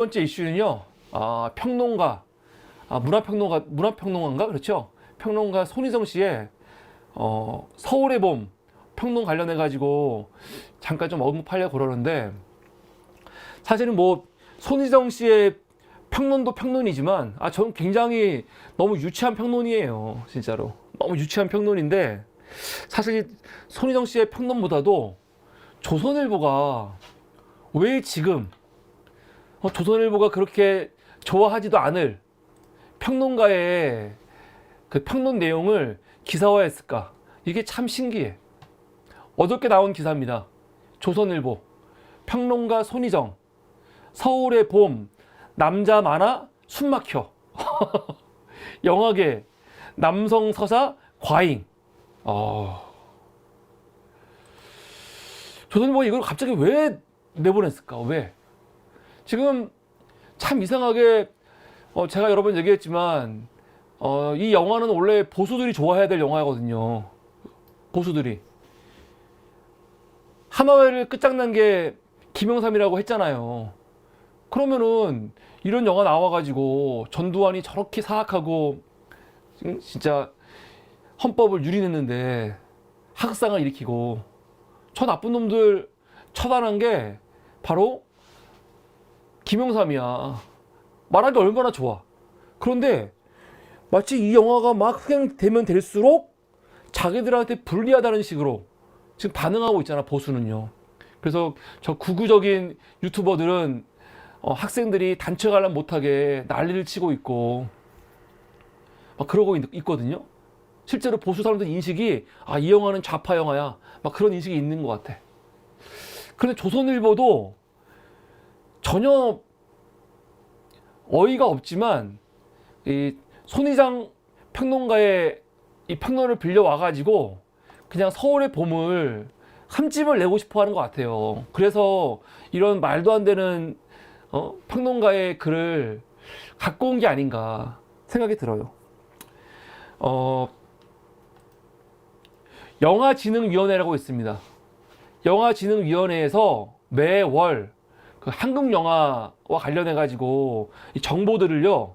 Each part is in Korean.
번째 이슈는요, 평론가, 문화평론가인가? 그렇죠? 평론가 손희정 씨의, 서울의 봄 평론 관련해가지고 잠깐 좀 언급하려고 그러는데, 사실은 뭐, 손희정 씨의 평론도 평론이지만, 저는 굉장히 너무 유치한 평론이에요. 진짜로. 너무 유치한 평론인데, 사실 손희정 씨의 평론보다도 조선일보가 왜 지금, 조선일보가 그렇게 좋아하지도 않을 평론가의 그 평론 내용을 기사화했을까? 이게 참 신기해. 어저께 나온 기사입니다. 조선일보 평론가 손희정, 서울의 봄, 남자 많아 숨막혀. 영화계 남성 서사 과잉. 조선일보가 이걸 갑자기 왜 내보냈을까? 왜? 지금 참 이상하게, 제가 여러 번 얘기했지만, 이 영화는 원래 보수들이 좋아해야 될 영화거든요. 보수들이. 하마회를 끝장난 게 김영삼이라고 했잖아요. 그러면은 이런 영화 나와가지고 전두환이 저렇게 사악하고 진짜 헌법을 유린했는데 학상을 일으키고 저 나쁜 놈들 처단한 게 바로 김영삼이야. 말하기 얼마나 좋아. 그런데 마치 이 영화가 막 흥행되면 될수록 자기들한테 불리하다는 식으로 지금 반응하고 있잖아, 보수는요. 그래서 저 구구적인 유튜버들은 학생들이 단체 관람 못하게 난리를 치고 있고 막 그러고 있거든요. 실제로 보수 사람들 인식이 이 영화는 좌파 영화야, 막 그런 인식이 있는 것 같아. 그런데 조선일보도 전혀 어이가 없지만 이 손희정 평론가의 이 평론을 빌려 와가지고 그냥 서울의 봄을 흠집을 내고 싶어 하는 것 같아요. 그래서 이런 말도 안 되는 평론가의 글을 갖고 온 게 아닌가 생각이 들어요. 영화진흥위원회라고 있습니다. 영화진흥위원회에서 매월 그 한국 영화와 관련해 가지고 이 정보들을요,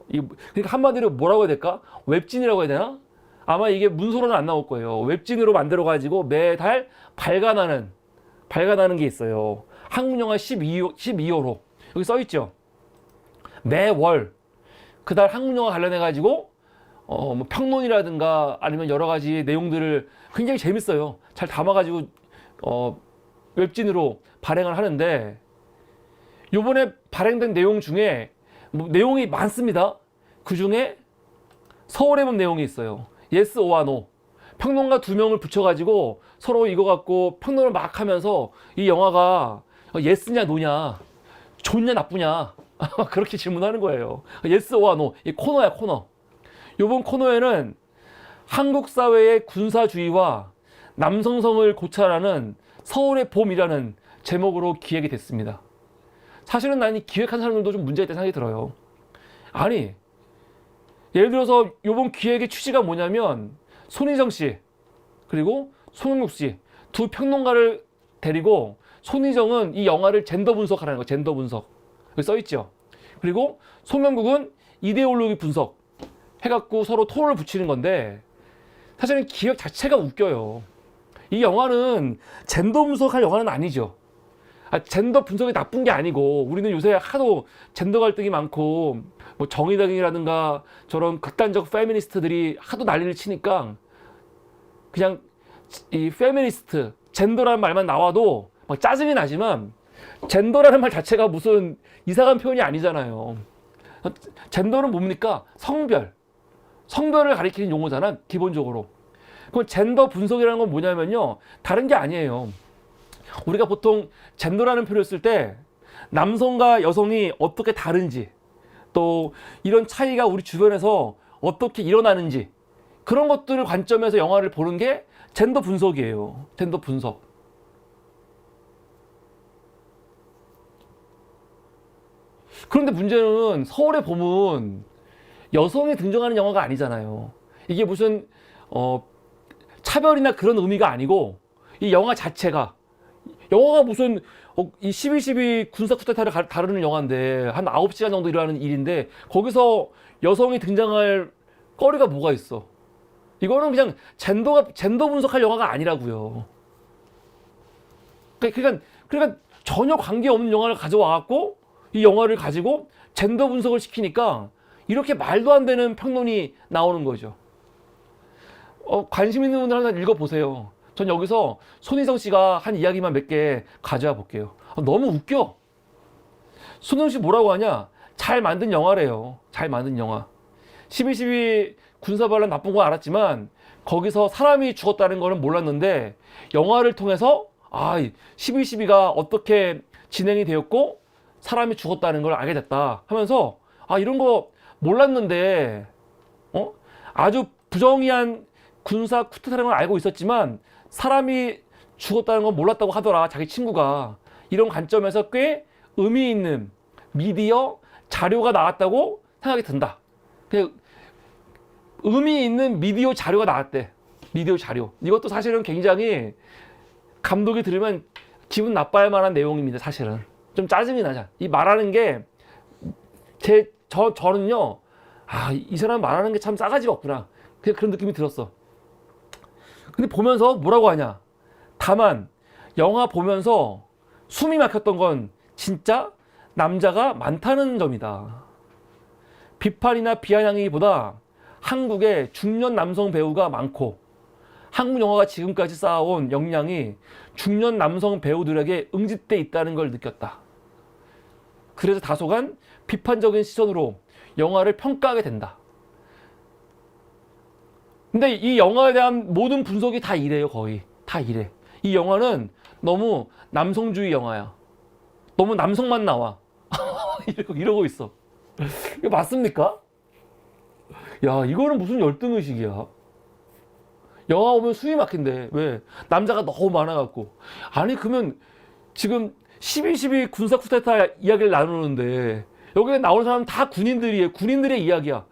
그러니까 한마디로 뭐라고 해야 될까? 웹진이라고 해야 되나? 아마 이게 문서로는 안 나올 거예요. 웹진으로 만들어 가지고 매달 발간하는 게 있어요. 한국 영화 12호로 여기 써 있죠. 매월 그달 한국 영화 관련해 가지고 뭐 평론이라든가 아니면 여러 가지 내용들을 굉장히 재밌어요. 잘 담아 가지고 웹진으로 발행을 하는데, 요번에 발행된 내용 중에 내용이 많습니다. 그 중에 서울의 봄 내용이 있어요. yes or no. 평론가 2명을 붙여가지고 서로 이거 갖고 평론을 막 하면서 이 영화가 yes냐 no냐, 좋냐 나쁘냐 그렇게 질문하는 거예요. yes or no. 이 코너야, 코너. 요번 코너에는 한국 사회의 군사주의와 남성성을 고찰하는 서울의 봄이라는 제목으로 기획이 됐습니다. 사실은 난 이 기획한 사람들도 좀 문제가 있다는 생각이 들어요. 아니, 예를 들어서 이번 기획의 취지가 뭐냐면 손희정 씨 그리고 송영국 씨 두 평론가를 데리고, 손희정은 이 영화를 젠더 분석하라는 거예요. 젠더 분석. 여기 써있죠. 그리고 송영국은 이데올로기 분석 해갖고 서로 토론을 붙이는 건데, 사실은 기획 자체가 웃겨요. 이 영화는 젠더 분석할 영화는 아니죠. 젠더 분석이 나쁜 게 아니고, 우리는 요새 하도 젠더 갈등이 많고 뭐 정의당이라든가 저런 극단적 페미니스트들이 하도 난리를 치니까 그냥 이 페미니스트, 젠더라는 말만 나와도 막 짜증이 나지만 젠더라는 말 자체가 무슨 이상한 표현이 아니잖아요. 젠더는 뭡니까? 성별을 가리키는 용어잖아, 기본적으로. 그럼 젠더 분석이라는 건 뭐냐면요, 다른 게 아니에요. 우리가 보통 젠더라는 표현을 쓸 때 남성과 여성이 어떻게 다른지, 또 이런 차이가 우리 주변에서 어떻게 일어나는지, 그런 것들을 관점에서 영화를 보는 게 젠더 분석이에요. 젠더 분석. 그런데 문제는 서울의 봄은 여성이 등장하는 영화가 아니잖아요. 이게 무슨 차별이나 그런 의미가 아니고, 이 영화가 무슨 이 12.12 군사 쿠데타를 다루는 영화인데 한 9시간 정도 일어나는 일인데 거기서 여성이 등장할 거리가 뭐가 있어? 이거는 그냥 젠더 분석할 영화가 아니라고요. 그러니까 전혀 관계없는 영화를 가져와갖고 이 영화를 가지고 젠더 분석을 시키니까 이렇게 말도 안 되는 평론이 나오는 거죠. 관심 있는 분들 하나 읽어보세요. 전 여기서 손희정 씨가 한 이야기만 몇 개 가져와 볼게요. 너무 웃겨. 손희정 씨 뭐라고 하냐? 잘 만든 영화래요. 잘 만든 영화. 12.12 군사반란 나쁜 거 알았지만 거기서 사람이 죽었다는 거는 몰랐는데 영화를 통해서 12.12가 어떻게 진행이 되었고 사람이 죽었다는 걸 알게 됐다 하면서 이런 거 몰랐는데 아주 부정의한 군사 쿠데타라는 걸 알고 있었지만 사람이 죽었다는 건 몰랐다고 하더라 자기 친구가. 이런 관점에서 꽤 의미 있는 미디어 자료가 나왔다고 생각이 든다. 의미 있는 미디어 자료가 나왔대. 미디어 자료. 이것도 사실은 굉장히 감독이 들으면 기분 나빠할 만한 내용입니다. 사실은 좀 짜증이 나자. 이 말하는 게 저는요 이 사람 말하는 게 참 싸가지가 없구나 그런 느낌이 들었어. 근데 보면서 뭐라고 하냐? 다만 영화 보면서 숨이 막혔던 건 진짜 남자가 많다는 점이다. 비판이나 비아냥이보다 한국에 중년 남성 배우가 많고 한국 영화가 지금까지 쌓아온 역량이 중년 남성 배우들에게 응집돼 있다는 걸 느꼈다. 그래서 다소간 비판적인 시선으로 영화를 평가하게 된다. 근데 이 영화에 대한 모든 분석이 다 이래요. 거의 다 이래. 이 영화는 너무 남성주의 영화야. 너무 남성만 나와. 이러고 있어. 이거 맞습니까? 야, 이거는 무슨 열등의식이야. 영화 보면 숨이 막힌대. 왜? 남자가 너무 많아갖고. 아니 그러면 지금 12.12 군사 쿠데타 이야기를 나누는데 여기에 나오는 사람은 다 군인들이에요. 군인들의 이야기야.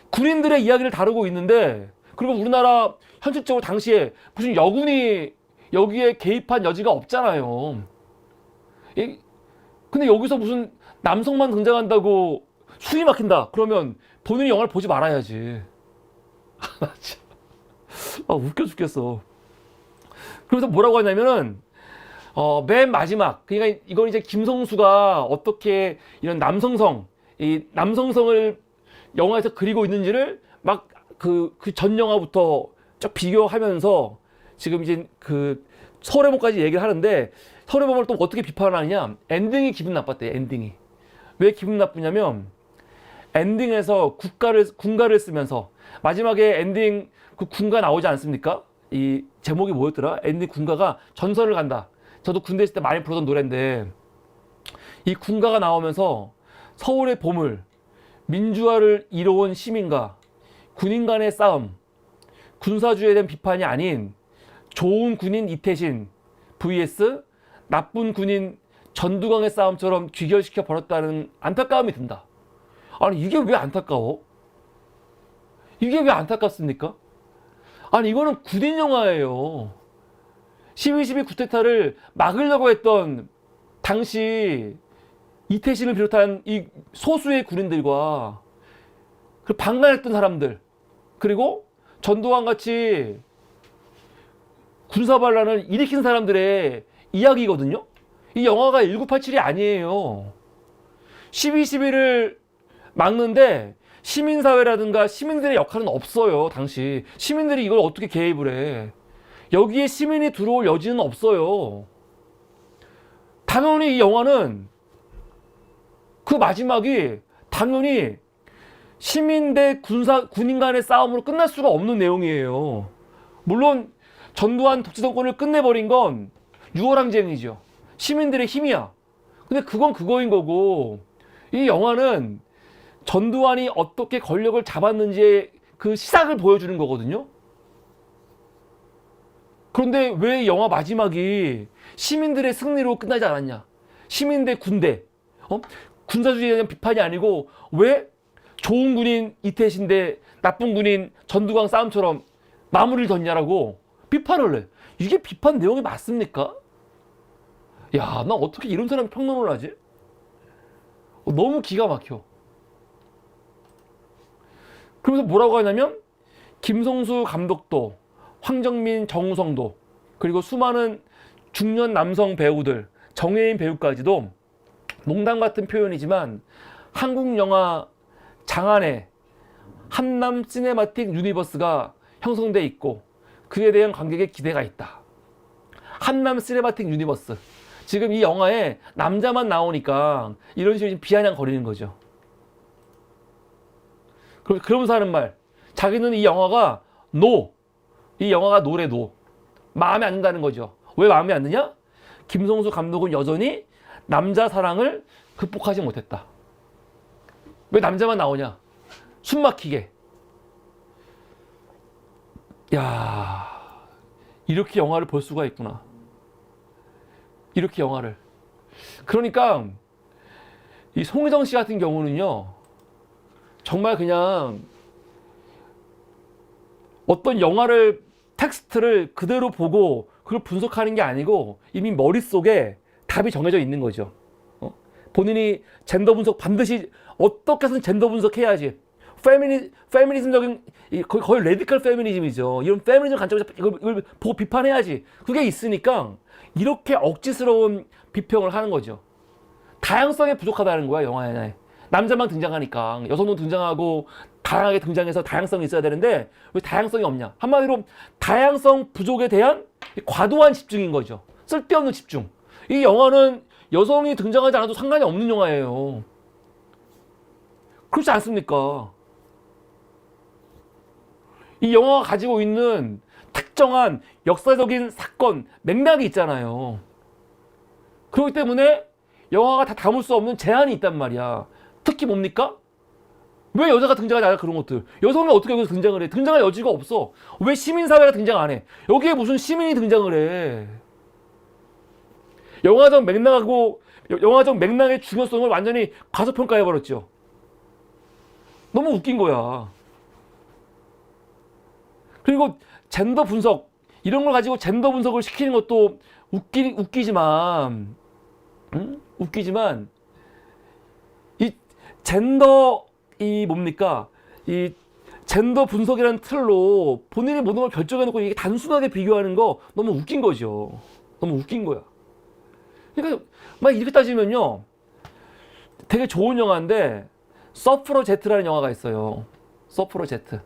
군인들의 이야기를 다루고 있는데 그리고 우리나라 현실적으로 당시에 무슨 여군이 여기에 개입한 여지가 없잖아요. 근데 여기서 무슨 남성만 등장한다고 숨이 막힌다. 그러면 본인이 영화를 보지 말아야지. 나 진짜 웃겨 죽겠어. 그래서 뭐라고 하냐면은 맨 마지막 그러니까 이건 이제 김성수가 어떻게 이런 남성성을 영화에서 그리고 있는지를 막 그 전 영화부터 쭉 비교하면서 지금 이제 그 서울의 봄까지 얘기를 하는데 서울의 봄을 또 어떻게 비판하느냐? 엔딩이 기분 나빴대. 엔딩이 왜 기분 나쁘냐면 엔딩에서 군가를 쓰면서 마지막에 엔딩 그 군가 나오지 않습니까? 이 제목이 뭐였더라? 엔딩 군가가 전설을 간다. 저도 군대 있을 때 많이 부르던 노래인데 이 군가가 나오면서 서울의 봄을 민주화를 이뤄온 시민과 군인 간의 싸움, 군사주의에 대한 비판이 아닌 좋은 군인 이태신 vs 나쁜 군인 전두광의 싸움처럼 귀결시켜 버렸다는 안타까움이 든다. 아니 이게 왜 안타까워? 이게 왜 안타깝습니까? 아니 이거는 군인 영화예요. 12.12 쿠데타를 막으려고 했던 당시 이태신을 비롯한 이 소수의 군인들과 그 방관했던 사람들 그리고 전두환 같이 군사반란을 일으킨 사람들의 이야기거든요. 이 영화가 1987이 아니에요. 12.12를 막는데 시민사회라든가 시민들의 역할은 없어요. 당시 시민들이 이걸 어떻게 개입을 해. 여기에 시민이 들어올 여지는 없어요. 당연히 이 영화는 그 마지막이 당연히 시민 대 군인 간의 싸움으로 끝날 수가 없는 내용이에요. 물론 전두환 독재정권을 끝내버린 건 6월항쟁이죠. 시민들의 힘이야. 근데 그건 그거인 거고 이 영화는 전두환이 어떻게 권력을 잡았는지의 그 시작을 보여주는 거거든요. 그런데 왜 영화 마지막이 시민들의 승리로 끝나지 않았냐? 시민 대 군대. 군사주의에 대한 비판이 아니고 왜 좋은 군인 이태신 대 나쁜 군인 전두광 싸움처럼 마무리를 졌냐라고 비판을 해. 이게 비판 내용이 맞습니까? 야, 나 어떻게 이런 사람이 평론을 하지? 너무 기가 막혀. 그러면서 뭐라고 하냐면 김성수 감독도, 황정민, 정우성도, 그리고 수많은 중년 남성 배우들, 정혜인 배우까지도 농담 같은 표현이지만 한국 영화 장안에 한남 시네마틱 유니버스가 형성돼 있고 그에 대한 관객의 기대가 있다. 한남 시네마틱 유니버스. 지금 이 영화에 남자만 나오니까 이런 식으로 비아냥거리는 거죠. 그러면서 하는 말. 자기는 이 영화가 이 영화가 노래 마음에 안 든다는 거죠. 왜 마음에 안 드냐? 김성수 감독은 여전히 남자 사랑을 극복하지 못했다. 왜 남자만 나오냐? 숨 막히게. 야, 이렇게 영화를 볼 수가 있구나. 이렇게 영화를. 그러니까 이 송혜정 씨 같은 경우는요, 정말 그냥 어떤 영화를 텍스트를 그대로 보고 그걸 분석하는 게 아니고 이미 머릿속에 답이 정해져 있는 거죠. 본인이 젠더 분석 반드시 어떻게 해서든 젠더 분석해야지. 페미니즘적인 거의 레디컬 페미니즘이죠. 이런 페미니즘 관점에서 이걸 보고 비판해야지. 그게 있으니까 이렇게 억지스러운 비평을 하는 거죠. 다양성이 부족하다는 거야, 영화에. 남자만 등장하니까 여성도 등장하고 다양하게 등장해서 다양성이 있어야 되는데 왜 다양성이 없냐? 한마디로 다양성 부족에 대한 과도한 집중인 거죠. 쓸데없는 집중. 이 영화는 여성이 등장하지 않아도 상관이 없는 영화예요. 그렇지 않습니까? 이 영화가 가지고 있는 특정한 역사적인 사건, 맥락이 있잖아요. 그렇기 때문에 영화가 다 담을 수 없는 제한이 있단 말이야. 특히 뭡니까? 왜 여자가 등장하지 않아? 그런 것들. 여성은 어떻게 여기서 등장을 해? 등장할 여지가 없어. 왜 시민사회가 등장 안 해? 여기에 무슨 시민이 등장을 해? 영화적 맥락의 중요성을 완전히 과소평가해버렸죠. 너무 웃긴 거야. 그리고 젠더 분석, 이런 걸 가지고 젠더 분석을 시키는 것도 웃기지만, 이 젠더, 이 젠더 분석이라는 틀로 본인의 모든 걸 결정해놓고 이게 단순하게 비교하는 거 너무 웃긴 거죠. 너무 웃긴 거야. 그러니까 막 이렇게 따지면요, 되게 좋은 영화인데 서프로제트라는 영화가 있어요. 서프로제트.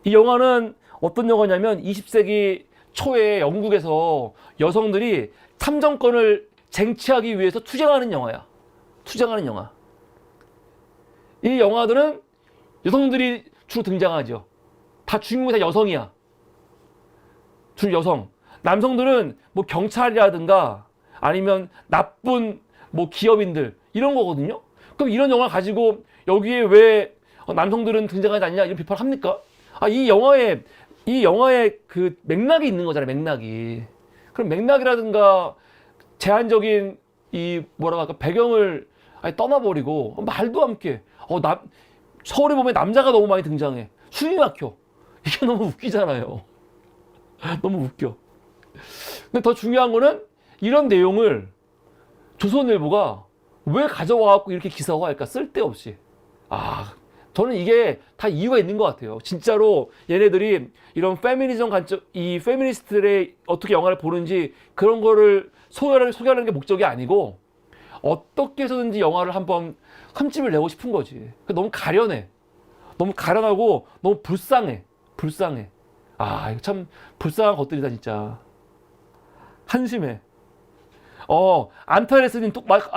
이 영화는 어떤 영화냐면 20세기 초에 영국에서 여성들이 참정권을 쟁취하기 위해서 투쟁하는 영화야. 투쟁하는 영화. 이 영화들은 여성들이 주로 등장하죠. 다 주인공이 다 여성이야. 주로 여성. 남성들은 뭐 경찰이라든가 아니면 나쁜 뭐 기업인들 이런 거거든요. 그럼 이런 영화 가지고 여기에 왜 남성들은 등장하지 않냐 이런 비판을 합니까? 이 영화에 그 맥락이 있는 거잖아요. 맥락이. 그럼 맥락이라든가 제한적인 배경을 아예 떠나버리고 말도 않게 서울에 보면 남자가 너무 많이 등장해. 숨이 막혀. 이게 너무 웃기잖아요. 너무 웃겨. 근데 더 중요한 거는 이런 내용을 조선일보가 왜 가져와갖고 이렇게 기사화할까? 쓸데없이. 저는 이게 다 이유가 있는 것 같아요. 진짜로 얘네들이 이런 페미니즘 관점, 이 페미니스트들의 어떻게 영화를 보는지 그런 거를 소개하는 게 목적이 아니고 어떻게 해서든지 영화를 한번 흠집을 내고 싶은 거지. 너무 가련해. 너무 가련하고 너무 불쌍해. 이거 참 불쌍한 것들이다 진짜. 한심해. 안타레스님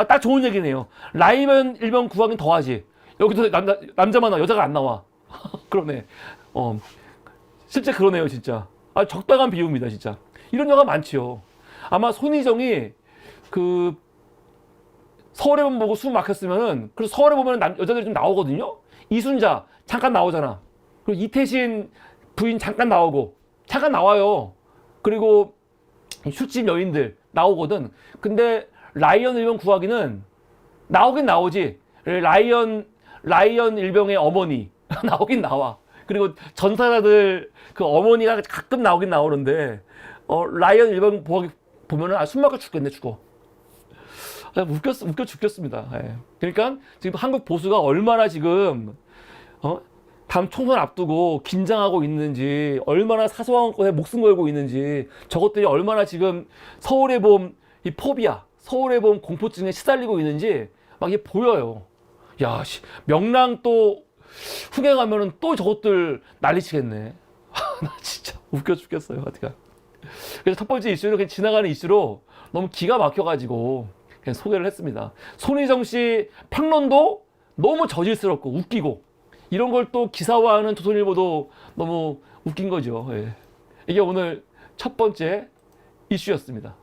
딱 좋은 얘기네요. 라이언 일병 구하긴 더하지. 여기도 남자만 나와, 여자가 안 나와. 그러네. 실제 그러네요, 진짜. 적당한 비유입니다, 진짜. 이런 영화 많지요. 아마 손희정이 서울에 봄 보고 숨 막혔으면은, 그래서 서울에 보면 여자들이 좀 나오거든요? 이순자, 잠깐 나오잖아. 그리고 이태신 부인 잠깐 나와요. 그리고 술집 여인들 나오거든. 근데 라이언 일병 구하기는 나오긴 나오지. 라이언 일병의 어머니 나오긴 나와. 그리고 전사자들 그 어머니가 가끔 나오긴 나오는데 라이언 일병 보면은 숨 막혀 죽겠네. 죽어. 웃겨 죽겠습니다. 예. 그러니까 지금 한국 보수가 얼마나 지금 다음 총선 앞두고 긴장하고 있는지, 얼마나 사소한 것에 목숨 걸고 있는지, 저것들이 얼마나 지금 서울의 봄 이 포비아, 서울의 봄 공포증에 시달리고 있는지 막 이게 보여요. 야, 명랑 또 흥행하면은 또 저것들 난리치겠네. 나 진짜 웃겨 죽겠어요, 어디가. 그래서 첫 번째 이슈는 그냥 지나가는 이슈로 너무 기가 막혀가지고 그냥 소개를 했습니다. 손희정 씨 평론도 너무 저질스럽고 웃기고, 이런 걸 또 기사화하는 조선일보도 너무 웃긴 거죠. 예. 이게 오늘 첫 번째 이슈였습니다.